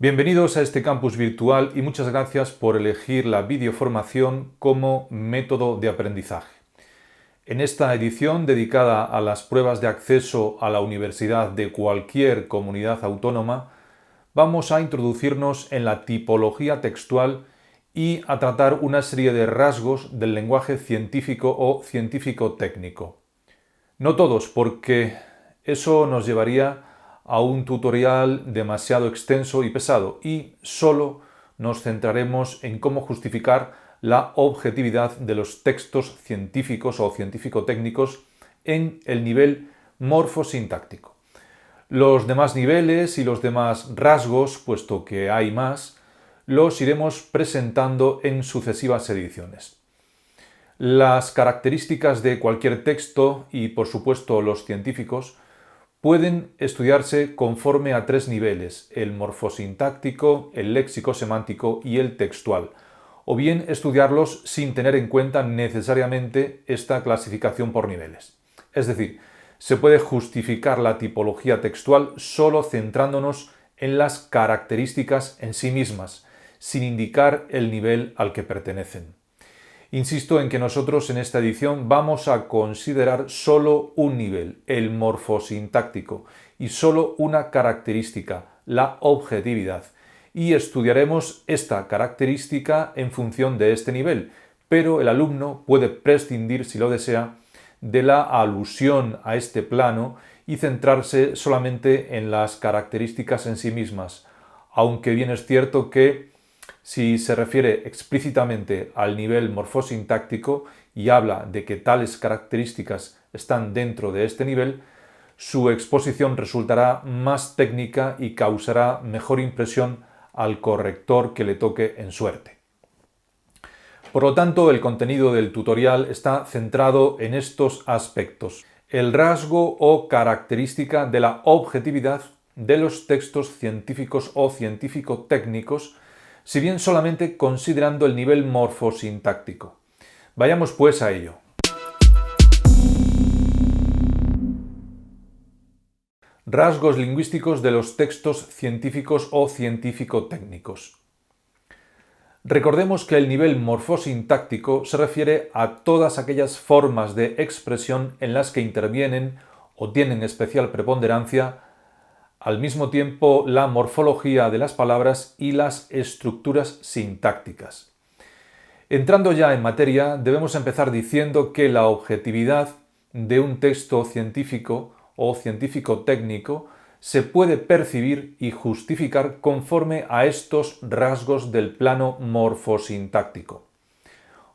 Bienvenidos a este campus virtual y muchas gracias por elegir la videoformación como método de aprendizaje. En esta edición dedicada a las pruebas de acceso a la universidad de cualquier comunidad autónoma, vamos a introducirnos en la tipología textual y a tratar una serie de rasgos del lenguaje científico o científico-técnico. No todos, porque eso nos llevaría a un tutorial demasiado extenso y pesado, y solo nos centraremos en cómo justificar la objetividad de los textos científicos o científico-técnicos en el nivel morfosintáctico. Los demás niveles y los demás rasgos, puesto que hay más, los iremos presentando en sucesivas ediciones. Las características de cualquier texto y, por supuesto, los científicos pueden estudiarse conforme a tres niveles: el morfosintáctico, el léxico-semántico y el textual, o bien estudiarlos sin tener en cuenta necesariamente esta clasificación por niveles. Es decir, se puede justificar la tipología textual solo centrándonos en las características en sí mismas, sin indicar el nivel al que pertenecen. Insisto en que nosotros en esta edición vamos a considerar solo un nivel, el morfosintáctico, y solo una característica, la objetividad, y estudiaremos esta característica en función de este nivel, pero el alumno puede prescindir, si lo desea, de la alusión a este plano y centrarse solamente en las características en sí mismas, aunque bien es cierto que si se refiere explícitamente al nivel morfosintáctico y habla de que tales características están dentro de este nivel, su exposición resultará más técnica y causará mejor impresión al corrector que le toque en suerte. Por lo tanto, el contenido del tutorial está centrado en estos aspectos: el rasgo o característica de la objetividad de los textos científicos o científico-técnicos, si bien solamente considerando el nivel morfosintáctico. Vayamos pues a ello. Rasgos lingüísticos de los textos científicos o científico-técnicos. Recordemos que el nivel morfosintáctico se refiere a todas aquellas formas de expresión en las que intervienen o tienen especial preponderancia al mismo tiempo la morfología de las palabras y las estructuras sintácticas. Entrando ya en materia, debemos empezar diciendo que la objetividad de un texto científico o científico-técnico se puede percibir y justificar conforme a estos rasgos del plano morfosintáctico.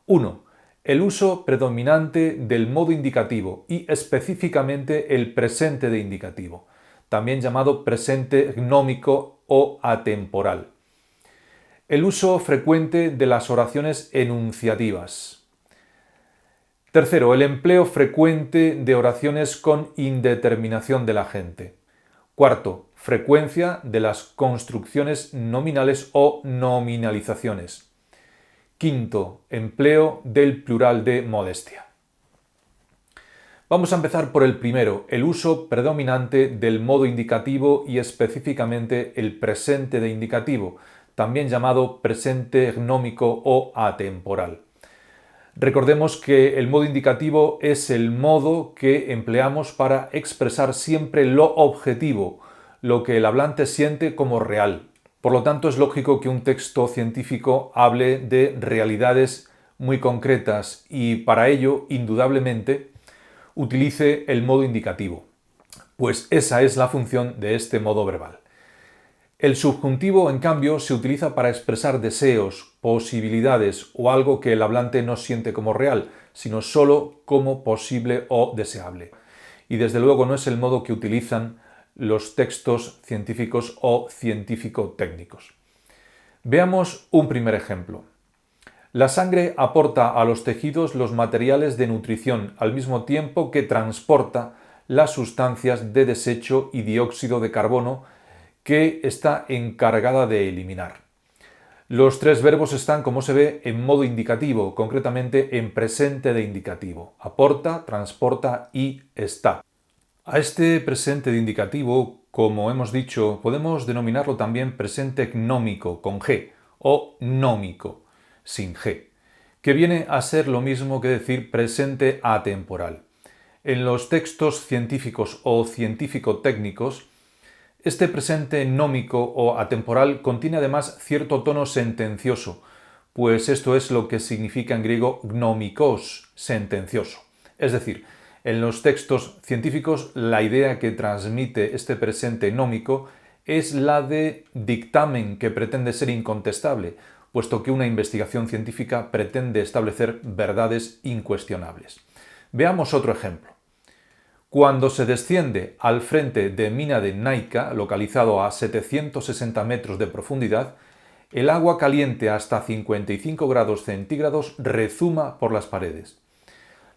1. El uso predominante del modo indicativo y específicamente el presente de indicativo, también llamado presente gnómico o atemporal. El uso frecuente de las oraciones enunciativas. Tercero, el empleo frecuente de oraciones con indeterminación del agente. Cuarto, frecuencia de las construcciones nominales o nominalizaciones. Quinto, empleo del plural de modestia. Vamos a empezar por el primero, el uso predominante del modo indicativo y específicamente el presente de indicativo, también llamado presente gnómico o atemporal. Recordemos que el modo indicativo es el modo que empleamos para expresar siempre lo objetivo, lo que el hablante siente como real. Por lo tanto, es lógico que un texto científico hable de realidades muy concretas y para ello, indudablemente, utilice el modo indicativo, pues esa es la función de este modo verbal. El subjuntivo, en cambio, se utiliza para expresar deseos, posibilidades o algo que el hablante no siente como real, sino solo como posible o deseable. Y desde luego no es el modo que utilizan los textos científicos o científico-técnicos. Veamos un primer ejemplo. La sangre aporta a los tejidos los materiales de nutrición al mismo tiempo que transporta las sustancias de desecho y dióxido de carbono que está encargada de eliminar. Los tres verbos están, como se ve, en modo indicativo, concretamente en presente de indicativo. Aporta, transporta y está. A este presente de indicativo, como hemos dicho, podemos denominarlo también presente gnómico con G o gnómico sin G, que viene a ser lo mismo que decir presente atemporal. En los textos científicos o científico-técnicos, este presente gnómico o atemporal contiene además cierto tono sentencioso, pues esto es lo que significa en griego gnómikos, sentencioso. Es decir, en los textos científicos la idea que transmite este presente gnómico es la de dictamen que pretende ser incontestable, puesto que una investigación científica pretende establecer verdades incuestionables. Veamos otro ejemplo. Cuando se desciende al frente de Mina de Naica, localizado a 760 metros de profundidad, el agua caliente hasta 55 grados centígrados rezuma por las paredes.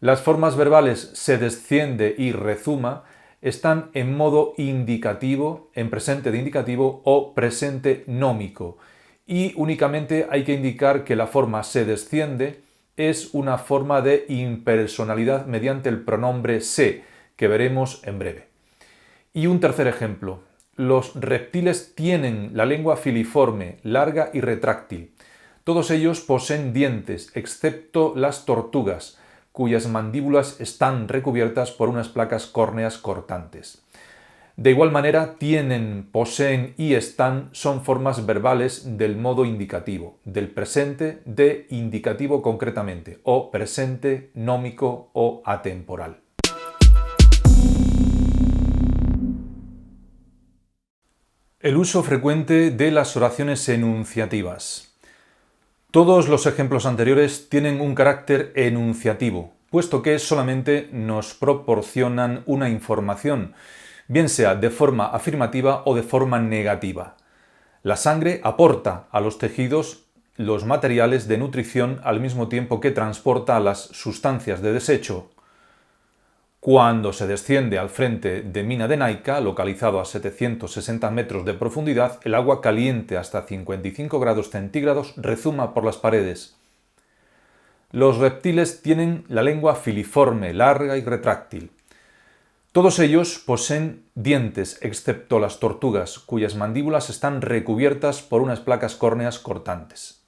Las formas verbales se desciende y rezuma están en modo indicativo, en presente de indicativo o presente gnómico, y únicamente hay que indicar que la forma se desciende es una forma de impersonalidad mediante el pronombre se, que veremos en breve. Y un tercer ejemplo. Los reptiles tienen la lengua filiforme, larga y retráctil. Todos ellos poseen dientes, excepto las tortugas, cuyas mandíbulas están recubiertas por unas placas córneas cortantes. De igual manera, tienen, poseen y están son formas verbales del modo indicativo, del presente de indicativo concretamente, o presente gnómico o atemporal. El uso frecuente de las oraciones enunciativas. Todos los ejemplos anteriores tienen un carácter enunciativo, puesto que solamente nos proporcionan una información, bien sea de forma afirmativa o de forma negativa. La sangre aporta a los tejidos los materiales de nutrición al mismo tiempo que transporta las sustancias de desecho. Cuando se desciende al frente de Mina de Naica, localizado a 760 metros de profundidad, el agua caliente hasta 55 grados centígrados rezuma por las paredes. Los reptiles tienen la lengua filiforme, larga y retráctil. Todos ellos poseen dientes, excepto las tortugas, cuyas mandíbulas están recubiertas por unas placas córneas cortantes.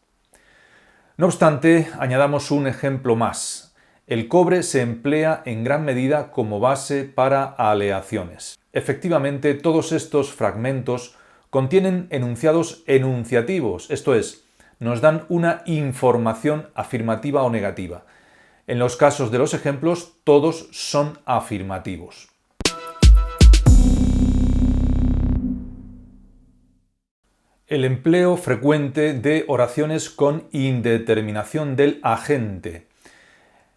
No obstante, añadamos un ejemplo más. El cobre se emplea en gran medida como base para aleaciones. Efectivamente, todos estos fragmentos contienen enunciados enunciativos, esto es, nos dan una información afirmativa o negativa. En los casos de los ejemplos, todos son afirmativos. El empleo frecuente de oraciones con indeterminación del agente.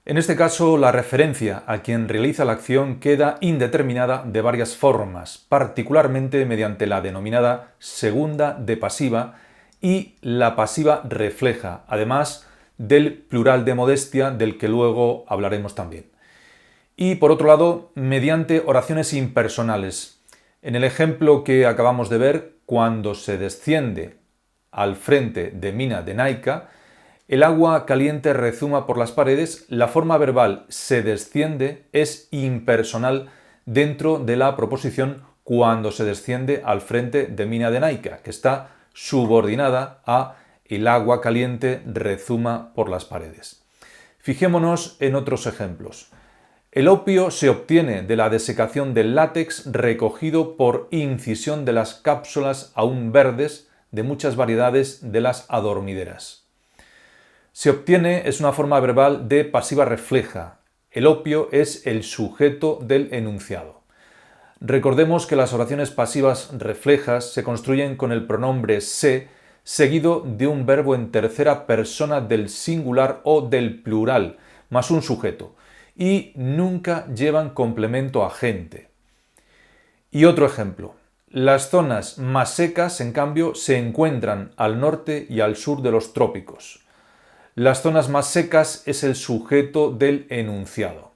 En este caso, la referencia a quien realiza la acción queda indeterminada de varias formas, particularmente mediante la denominada segunda de pasiva y la pasiva refleja, además del plural de modestia del que luego hablaremos también. Y por otro lado, mediante oraciones impersonales. En el ejemplo que acabamos de ver, cuando se desciende al frente de Mina de Naica, el agua caliente rezuma por las paredes, la forma verbal se desciende es impersonal dentro de la proposición cuando se desciende al frente de Mina de Naica, que está subordinada a el agua caliente rezuma por las paredes. Fijémonos en otros ejemplos. El opio se obtiene de la desecación del látex recogido por incisión de las cápsulas aún verdes de muchas variedades de las adormideras. Se obtiene es una forma verbal de pasiva refleja. El opio es el sujeto del enunciado. Recordemos que las oraciones pasivas reflejas se construyen con el pronombre se seguido de un verbo en tercera persona del singular o del plural, más un sujeto, y nunca llevan complemento agente. Y otro ejemplo. Las zonas más secas, en cambio, se encuentran al norte y al sur de los trópicos. Las zonas más secas es el sujeto del enunciado.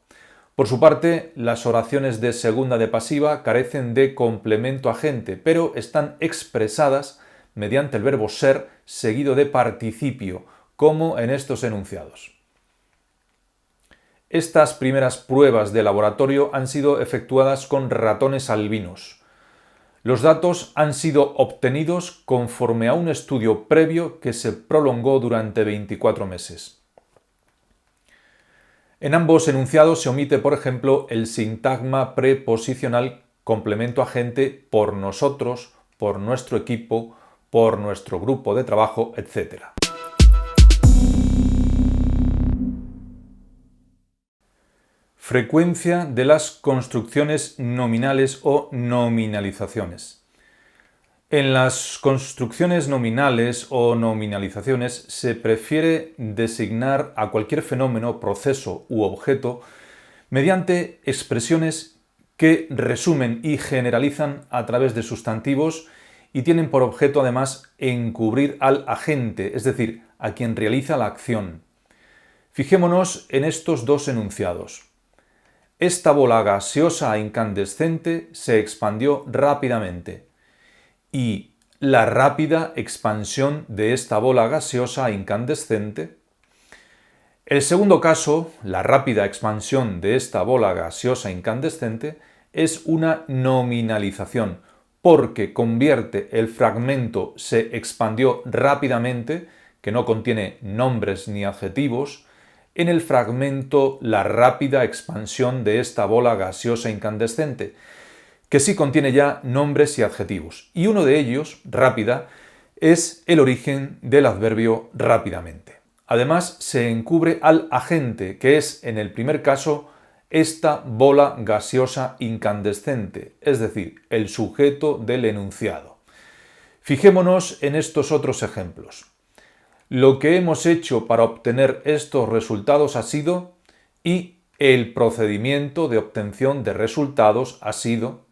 Por su parte, las oraciones de segunda de pasiva carecen de complemento agente, pero están expresadas mediante el verbo ser seguido de participio, como en estos enunciados. Estas primeras pruebas de laboratorio han sido efectuadas con ratones albinos. Los datos han sido obtenidos conforme a un estudio previo que se prolongó durante 24 meses. En ambos enunciados se omite, por ejemplo, el sintagma preposicional complemento agente por nosotros, por nuestro equipo, por nuestro grupo de trabajo, etc. Frecuencia de las construcciones nominales o nominalizaciones. En las construcciones nominales o nominalizaciones se prefiere designar a cualquier fenómeno, proceso u objeto mediante expresiones que resumen y generalizan a través de sustantivos y tienen por objeto además encubrir al agente, es decir, a quien realiza la acción. Fijémonos en estos dos enunciados. Esta bola gaseosa incandescente se expandió rápidamente. Y la rápida expansión de esta bola gaseosa incandescente. El segundo caso, la rápida expansión de esta bola gaseosa incandescente, es una nominalización, porque convierte el fragmento se expandió rápidamente, que no contiene nombres ni adjetivos, en el fragmento la rápida expansión de esta bola gaseosa incandescente, que sí contiene ya nombres y adjetivos. Y uno de ellos, rápida, es el origen del adverbio rápidamente. Además, se encubre al agente, que es, en el primer caso, esta bola gaseosa incandescente, es decir, el sujeto del enunciado. Fijémonos en estos otros ejemplos. Lo que hemos hecho para obtener estos resultados ha sido, y el procedimiento de obtención de resultados ha sido.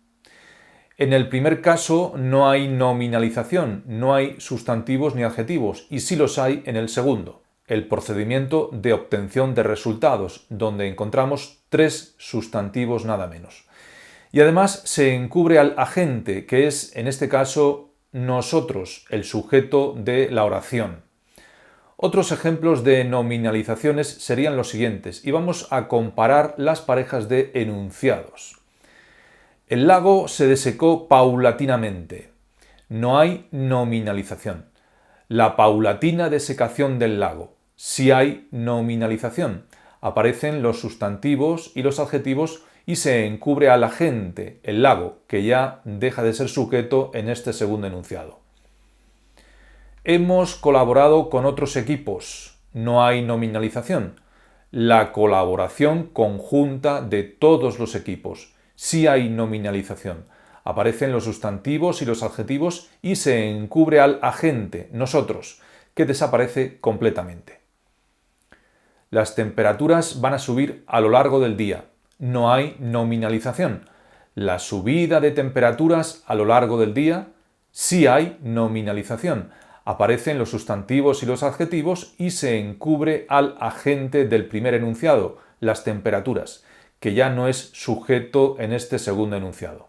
En el primer caso no hay nominalización, no hay sustantivos ni adjetivos, y sí los hay en el segundo, el procedimiento de obtención de resultados, donde encontramos 3 sustantivos nada menos. Y además se encubre al agente, que es en este caso nosotros, el sujeto de la oración. Otros ejemplos de nominalizaciones serían los siguientes, y vamos a comparar las parejas de enunciados. El lago se desecó paulatinamente. No hay nominalización. La paulatina desecación del lago. Sí hay nominalización. Aparecen los sustantivos y los adjetivos y se encubre al agente, el lago, que ya deja de ser sujeto en este segundo enunciado. Hemos colaborado con otros equipos. No hay nominalización. La colaboración conjunta de todos los equipos. Sí hay nominalización. Aparecen los sustantivos y los adjetivos y se encubre al agente, nosotros, que desaparece completamente. Las temperaturas van a subir a lo largo del día. No hay nominalización. La subida de temperaturas a lo largo del día, sí hay nominalización. Aparecen los sustantivos y los adjetivos y se encubre al agente del primer enunciado, las temperaturas, que ya no es sujeto en este segundo enunciado.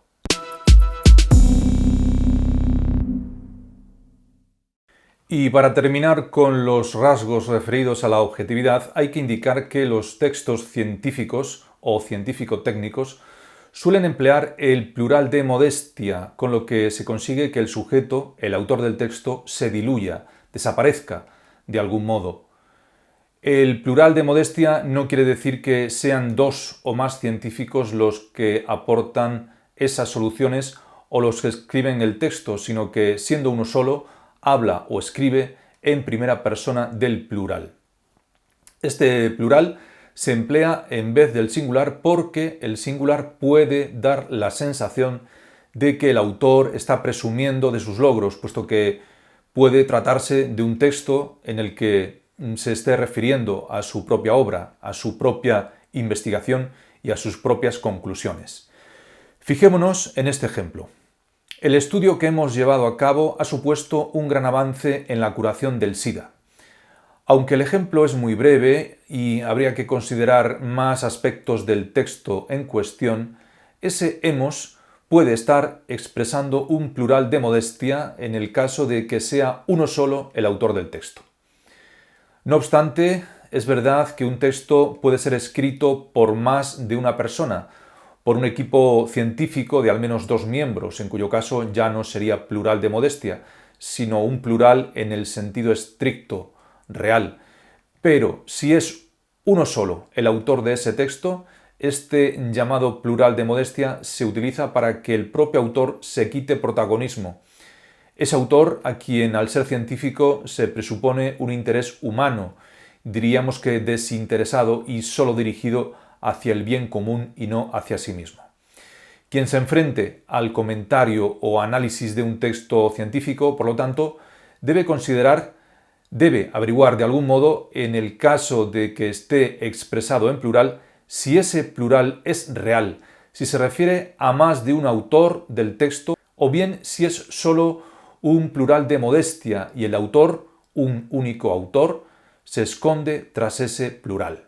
Y para terminar con los rasgos referidos a la objetividad, hay que indicar que los textos científicos o científico-técnicos suelen emplear el plural de modestia, con lo que se consigue que el sujeto, el autor del texto, se diluya, desaparezca de algún modo. El plural de modestia no quiere decir que sean 2 o más científicos los que aportan esas soluciones o los que escriben el texto, sino que siendo uno solo, habla o escribe en primera persona del plural. Este plural se emplea en vez del singular porque el singular puede dar la sensación de que el autor está presumiendo de sus logros, puesto que puede tratarse de un texto en el que se esté refiriendo a su propia obra, a su propia investigación y a sus propias conclusiones. Fijémonos en este ejemplo. El estudio que hemos llevado a cabo ha supuesto un gran avance en la curación del SIDA. Aunque el ejemplo es muy breve y habría que considerar más aspectos del texto en cuestión, ese hemos puede estar expresando un plural de modestia en el caso de que sea uno solo el autor del texto. No obstante, es verdad que un texto puede ser escrito por más de una persona, por un equipo científico de al menos 2 miembros, en cuyo caso ya no sería plural de modestia, sino un plural en el sentido estricto, real. Pero si es uno solo el autor de ese texto, este llamado plural de modestia se utiliza para que el propio autor se quite protagonismo. Ese autor, a quien al ser científico se presupone un interés humano, diríamos que desinteresado y solo dirigido hacia el bien común y no hacia sí mismo. Quien se enfrente al comentario o análisis de un texto científico, por lo tanto, debe averiguar de algún modo, en el caso de que esté expresado en plural, si ese plural es real, si se refiere a más de un autor del texto, o bien si es solo un plural de modestia y el autor, un único autor, se esconde tras ese plural.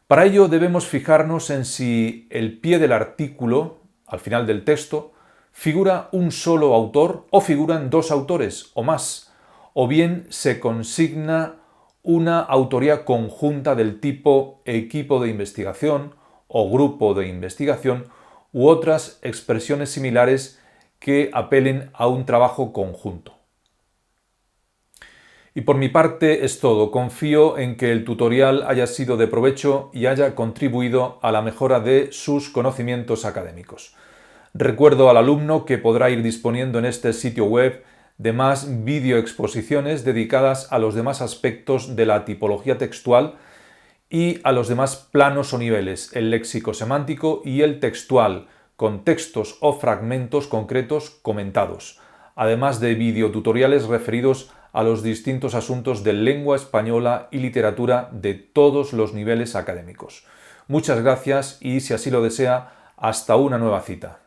Para ello debemos fijarnos en si el pie del artículo, al final del texto, figura un solo autor o figuran dos autores o más, o bien se consigna una autoría conjunta del tipo equipo de investigación o grupo de investigación u otras expresiones similares que apelen a un trabajo conjunto. Y por mi parte es todo. Confío en que el tutorial haya sido de provecho y haya contribuido a la mejora de sus conocimientos académicos. Recuerdo al alumno que podrá ir disponiendo en este sitio web de más videoexposiciones dedicadas a los demás aspectos de la tipología textual y a los demás planos o niveles, el léxico semántico y el textual, con textos o fragmentos concretos comentados, además de videotutoriales referidos a los distintos asuntos de lengua española y literatura de todos los niveles académicos. Muchas gracias y, si así lo desea, hasta una nueva cita.